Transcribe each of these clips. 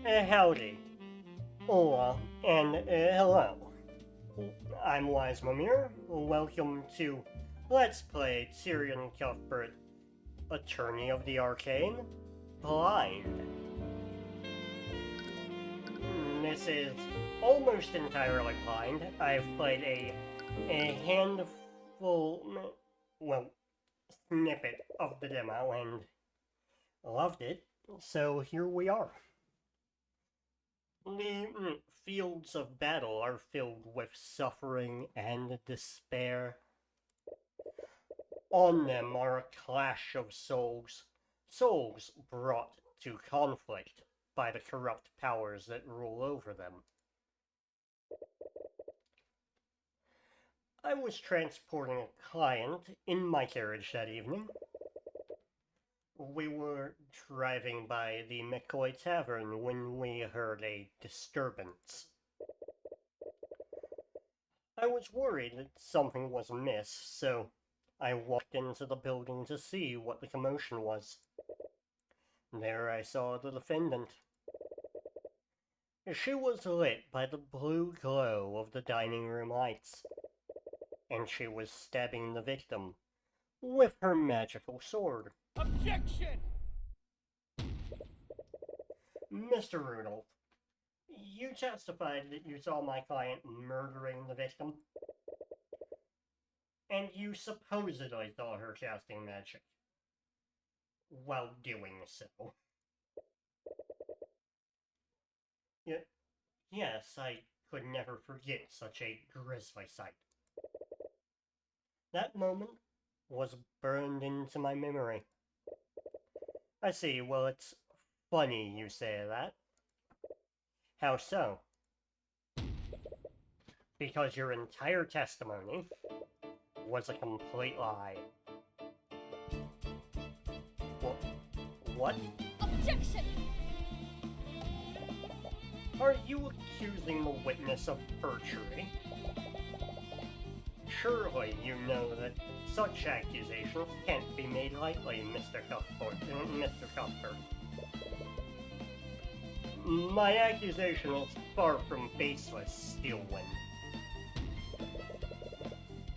Howdy. Hola, and hello. I'm Wisemimir. Welcome to Let's Play Tyrion Cuthbert, Attorney of the Arcane, Blind. This is almost entirely blind. I've played a handful, well, snippet of the demo and loved it, so here we are. The fields of battle are filled with suffering and despair. On them are a clash of souls, souls brought to conflict by the corrupt powers that rule over them. I was transporting a client in my carriage that evening. We were driving by the McCoy Tavern when we heard a disturbance. I was worried that something was amiss, so I walked into the building to see what the commotion was. There I saw the defendant. She was lit by the blue glow of the dining room lights, and she was stabbing the victim with her magical sword. Objection! Mr. Rudolph, you testified that you saw my client murdering the victim, and you supposedly saw her casting magic while doing so. Yes, I could never forget such a grisly sight. That moment was burned into my memory. I see, well, it's funny you say that. How so? Because your entire testimony was a complete lie. What? Objection! Are you accusing the witness of perjury? Surely you know that such accusations can't be made lightly, Mr. Cuthbert. My accusation is far from baseless, Steelwind.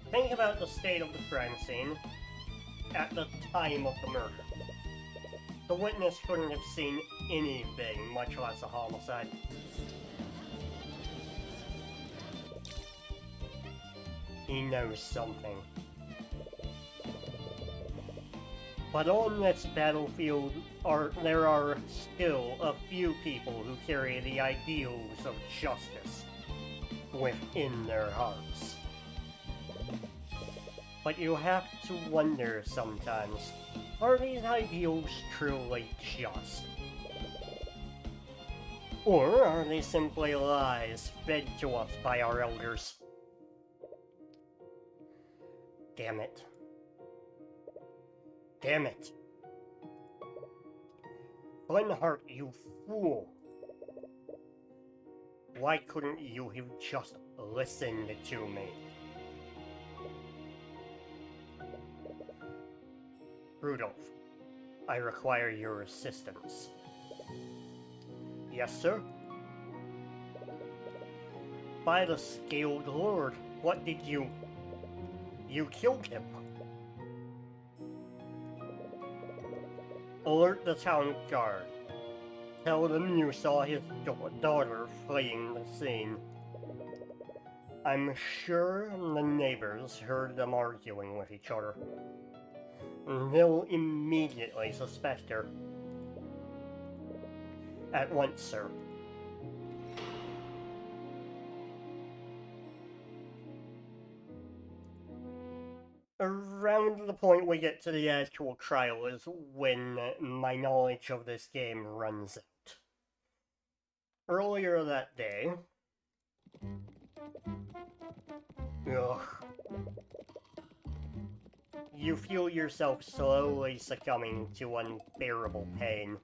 Think about the state of the crime scene at the time of the murder. The witness couldn't have seen anything, much less a homicide. He knows something. But on this battlefield, there are still a few people who carry the ideals of justice within their hearts. But you have to wonder sometimes, are these ideals truly just? Or are they simply lies fed to us by our elders? Damn it. Damn it. Glenhart, you fool. Why couldn't you have just listened to me? Rudolph, I require your assistance. Yes, sir? By the Scaled Lord, what did you... You killed him. Alert the town guard. Tell them you saw his daughter fleeing the scene. I'm sure the neighbors heard them arguing with each other. They'll immediately suspect her. At once, sir. Around the point we get to the actual trial is when my knowledge of this game runs out. Earlier that day... Ugh. You feel yourself slowly succumbing to unbearable pain.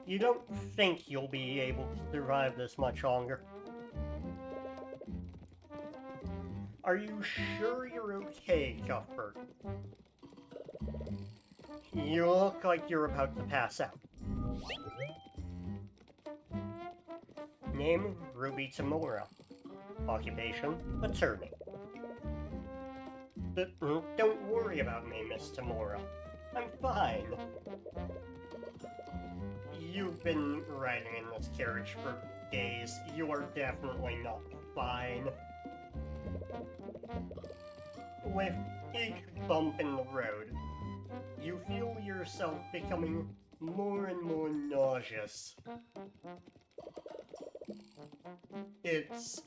You don't think you'll be able to survive this much longer. Are you sure you're okay, Cuthbert? You look like you're about to pass out. Name, Ruby Tamura. Occupation, attorney. But don't worry about me, Miss Tamura. I'm fine. You've been riding in this carriage for days. You are definitely not fine. With each bump in the road, you feel yourself becoming more and more nauseous. It's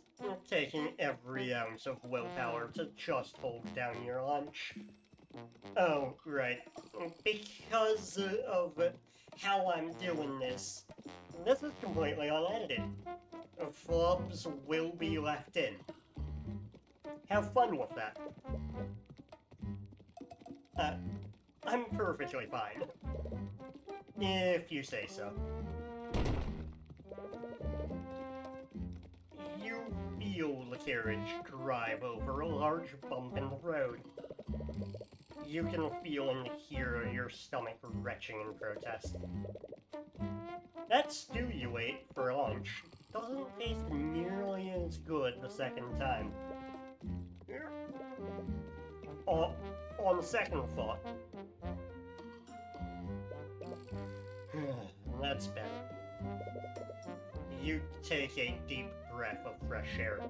taking every ounce of willpower to just hold down your lunch. Oh, right. Because of how I'm doing this is completely unedited. Flubs will be left in. Have fun with that. I'm perfectly fine. If you say so. You feel the carriage drive over a large bump in the road. You can feel and hear your stomach retching in protest. That stew you ate for lunch doesn't taste nearly as good the second time. On second thought, that's better. You take a deep breath of fresh air.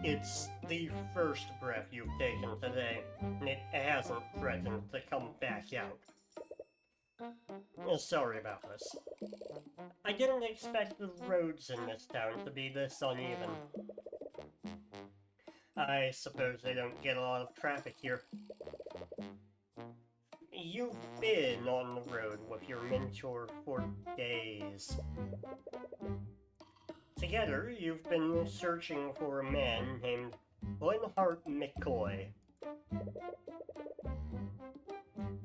It's the first breath you've taken today, and it hasn't threatened to come back out. Sorry about this. I didn't expect the roads in this town to be this uneven. I suppose they don't get a lot of traffic here. You've been on the road with your mentor for days. Together, you've been searching for a man named Linhart McCoy.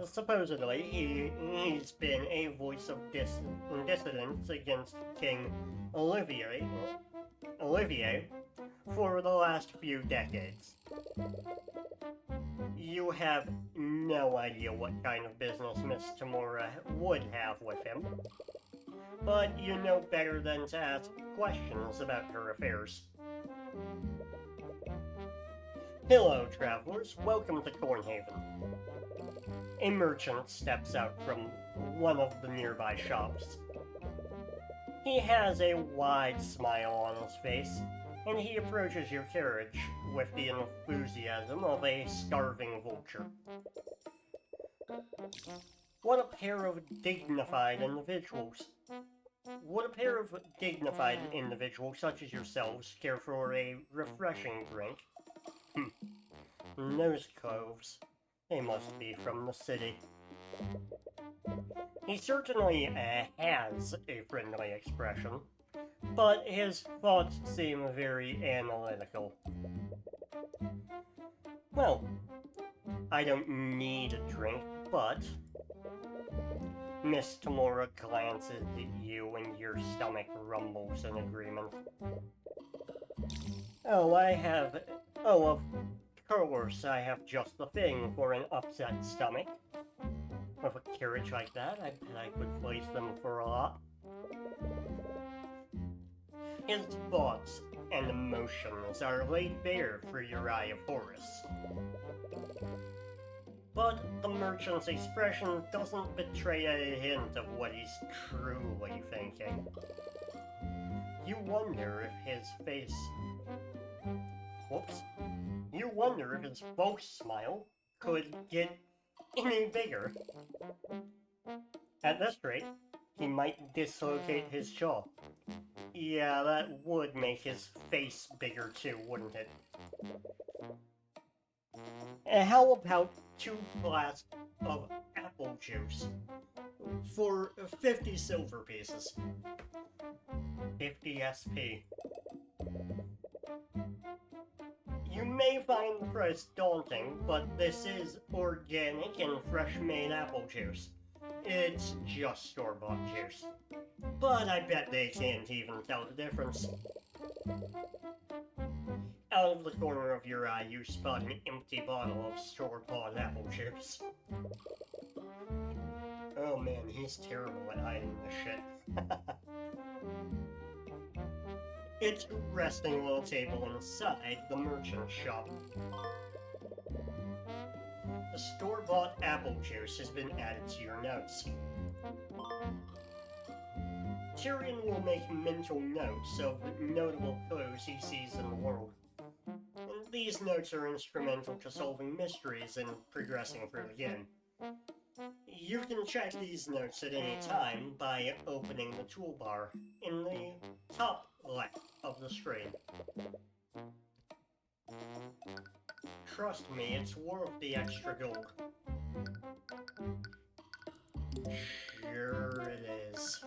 Supposedly, he's been a voice of dissidence against King Olivier for the last few decades. You have no idea what kind of business Miss Tamura would have with him, but you know better than to ask questions about her affairs. Hello, travelers. Welcome to Cornhaven. A merchant steps out from one of the nearby shops. He has a wide smile on his face, and he approaches your carriage with the enthusiasm of a starving vulture. What a pair of dignified individuals. Would a pair of dignified individuals such as yourselves care for a refreshing drink? Those cloves, they must be from the city. He certainly has a friendly expression, but his thoughts seem very analytical. Well, I don't need a drink, but... Miss Tamura glances at you and your stomach rumbles in agreement. Of course, I have just the thing for an upset stomach. With a carriage like that, I bet I could place them for a lot. His thoughts and emotions are laid bare for Uriah Forrest. But the merchant's expression doesn't betray a hint of what he's truly thinking. You wonder if his face... You wonder if his false smile could get any bigger. At this rate, he might dislocate his jaw. Yeah, that would make his face bigger too, wouldn't it? How about 2 glasses of apple juice for 50 silver pieces? 50 SP. You may find the price daunting, but this is organic and fresh-made apple juice. It's just store-bought juice. But I bet they can't even tell the difference. Out of the corner of your eye, you spot an empty bottle of store-bought apple juice. Oh man, he's terrible at hiding this shit. It's resting on a table inside the merchant shop. The store-bought apple juice has been added to your notes. Tyrion will make mental notes of notable clues he sees in the world. And these notes are instrumental to solving mysteries and progressing through the game. You can check these notes at any time by opening the toolbar in the top left of the screen. Trust me, it's worth the extra gold. Sure it is.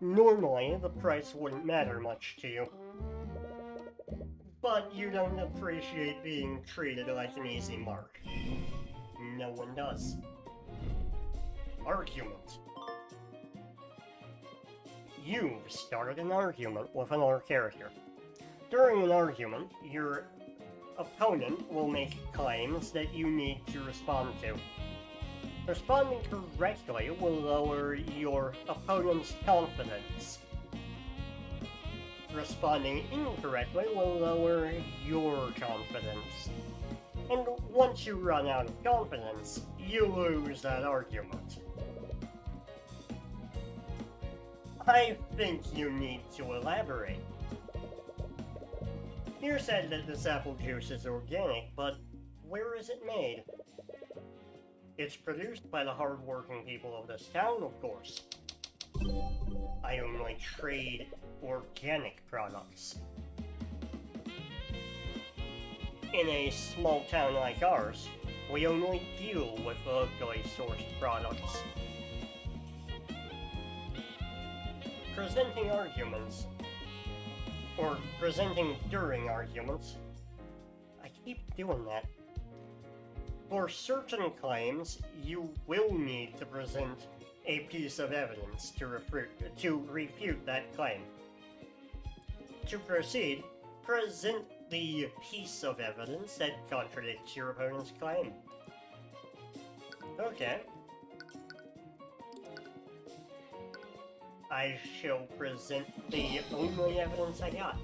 Normally, the price wouldn't matter much to you. But you don't appreciate being treated like an easy mark. No one does. Argument. You've started an argument with another character. During an argument, your opponent will make claims that you need to respond to. Responding correctly will lower your opponent's confidence. Responding incorrectly will lower your confidence. And once you run out of confidence, you lose that argument. I think you need to elaborate. You said that this apple juice is organic, but where is it made? It's produced by the hard-working people of this town, of course. I only trade organic products. In a small town like ours, we only deal with locally sourced products. Presenting arguments, or presenting during arguments, I keep doing that. For certain claims, you will need to present a piece of evidence to refute that claim. To proceed, present the piece of evidence that contradicts your opponent's claim. Okay. I shall present the only evidence I got.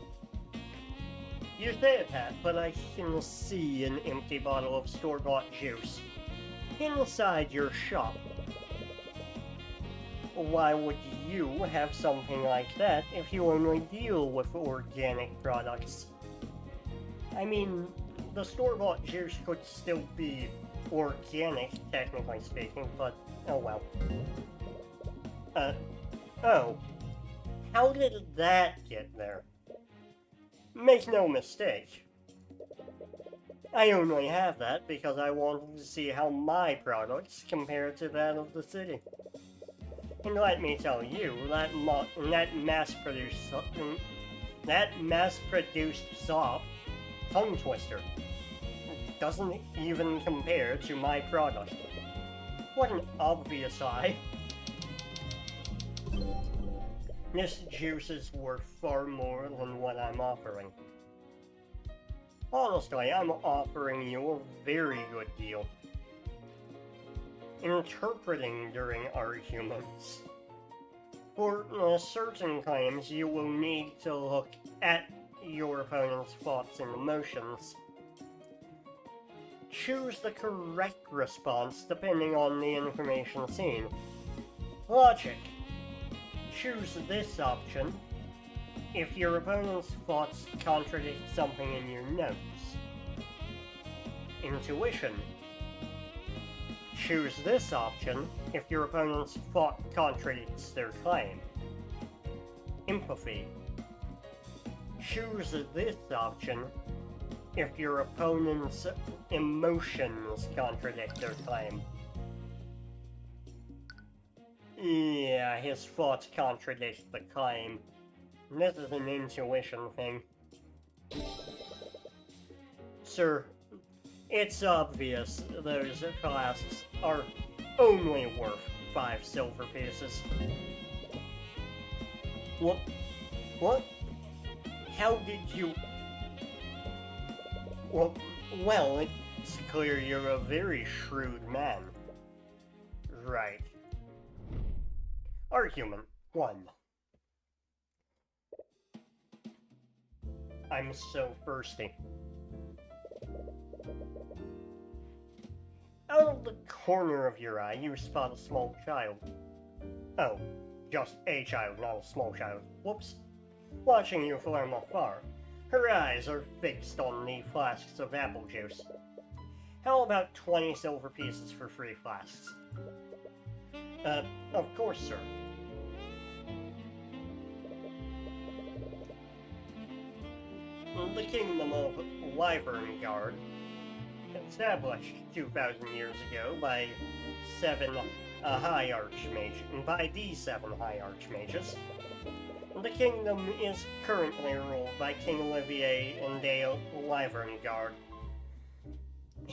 You say it, Pat, but I can see an empty bottle of store-bought juice inside your shop. Why would you have something like that if you only deal with organic products? I mean, the store-bought juice could still be organic, technically speaking, but oh well. Oh. How did that get there? Make no mistake. I only have that because I wanted to see how my products compare to that of the city. And let me tell you, that mass-produced sop, tongue twister, doesn't even compare to my product. What an obvious eye. This juice is worth far more than what I'm offering. Honestly, I'm offering you a very good deal. Interpreting during arguments. For certain claims, you will need to look at your opponent's thoughts and emotions. Choose the correct response depending on the information seen. Logic. Choose this option if your opponent's thoughts contradict something in your notes. Intuition. Choose this option if your opponent's thought contradicts their claim. Empathy. Choose this option if your opponent's emotions contradict their claim. Yeah, his thoughts contradict the claim. This is an intuition thing. Sir, it's obvious those flasks are only worth 5 silver pieces. What? What? How did you... Well, it's clear you're a very shrewd man. Right. Argument. 1. I'm so thirsty. Out of the corner of your eye, you spot a small child. Oh, just a child, not a small child. Whoops. Watching you from afar. Her eyes are fixed on the flasks of apple juice. How about 20 silver pieces for 3 flasks? Of course, sir. The Kingdom of Wyverngard, established 2,000 years ago by the 7 High Archmages. The kingdom is currently ruled by King Olivier and Dale Wyverngard,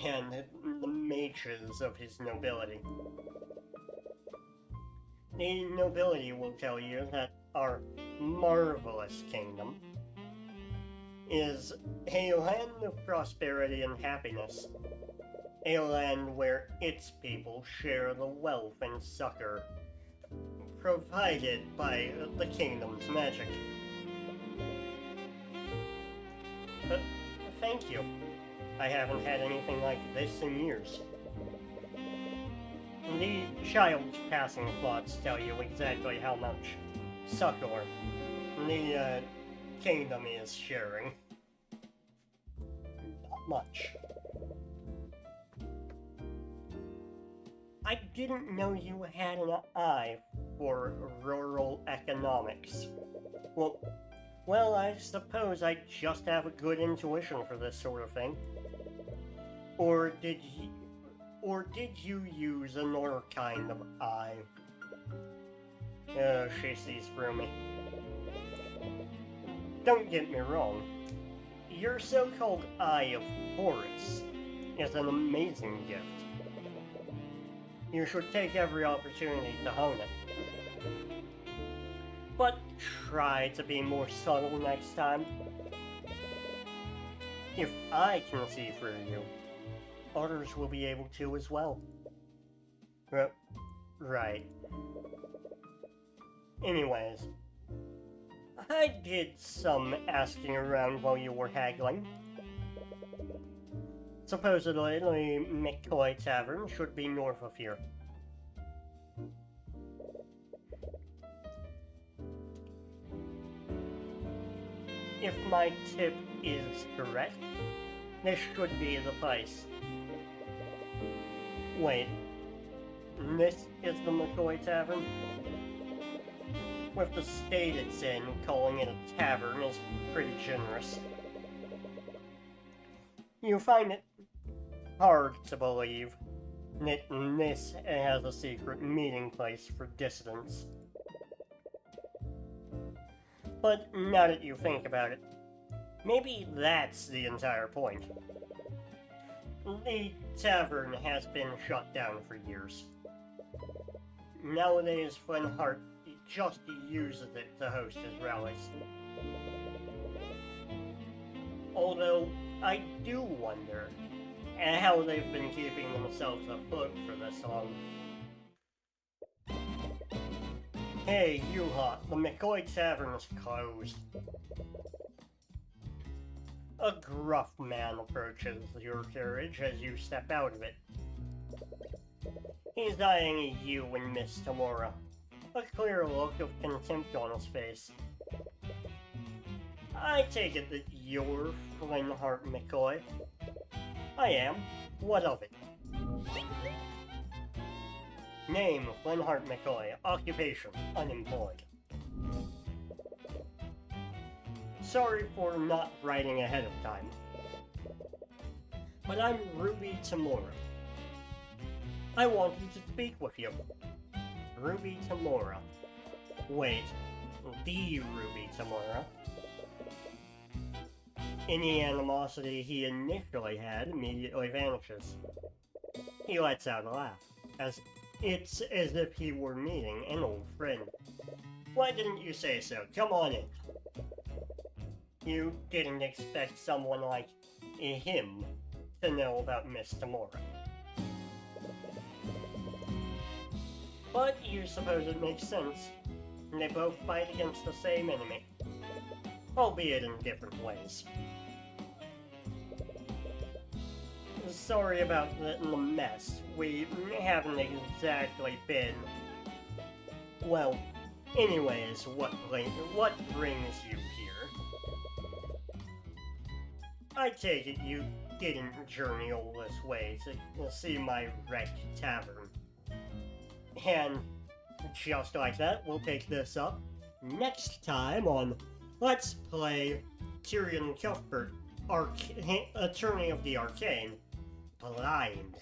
and the mages of his nobility. The nobility will tell you that our marvelous kingdom is a land of prosperity and happiness, a land where its people share the wealth and succor provided by the kingdom's magic. Thank you. I haven't had anything like this in years. The child's passing thoughts tell you exactly how much succor the kingdom is sharing. Not much. I didn't know you had an eye for rural economics. Well, I suppose I just have a good intuition for this sort of thing. Or did you use another kind of eye? Oh, she sees through me. Don't get me wrong. Your so-called Eye of Horus is an amazing gift. You should take every opportunity to hone it. But try to be more subtle next time. If I can see through you, others will be able to as well. Right. Anyways, I did some asking around while you were haggling. Supposedly, the McCoy Tavern should be north of here. If my tip is correct, this should be the place. Wait, this is the McCoy Tavern? With the state it's in, calling it a tavern is pretty generous. You find it hard to believe that this has a secret meeting place for dissidents. But now that you think about it, maybe that's the entire point. The tavern has been shut down for years. Nowadays, Flintheart just uses it to host his rallies. Although, I do wonder how they've been keeping themselves afloat for this long. Hey, you lot, the McCoy Tavern is closed. A gruff man approaches your carriage as you step out of it. He's eyeing you and Miss Tamora, a clear look of contempt on his face. I take it that you're Flintheart McCoy? I am. What of it? Name, Flintheart McCoy. Occupation, unemployed. Sorry for not writing ahead of time. But I'm Ruby Tamora. I wanted to speak with you. Ruby Tamora. Wait, the Ruby Tamora. Any animosity he initially had immediately vanishes. He lets out a laugh, it's as if he were meeting an old friend. Why didn't you say so? Come on in. You didn't expect someone like him to know about Miss Tamora. But you suppose it makes sense. and they both fight against the same enemy, albeit in different ways. Sorry about the mess. We haven't exactly been... Well, anyways, what brings you here? I take it you didn't journey all this way to see my wrecked tavern. And just like that, we'll pick this up next time on Let's Play Tyrion Cuthbert, Attorney of the Arcane, Blind.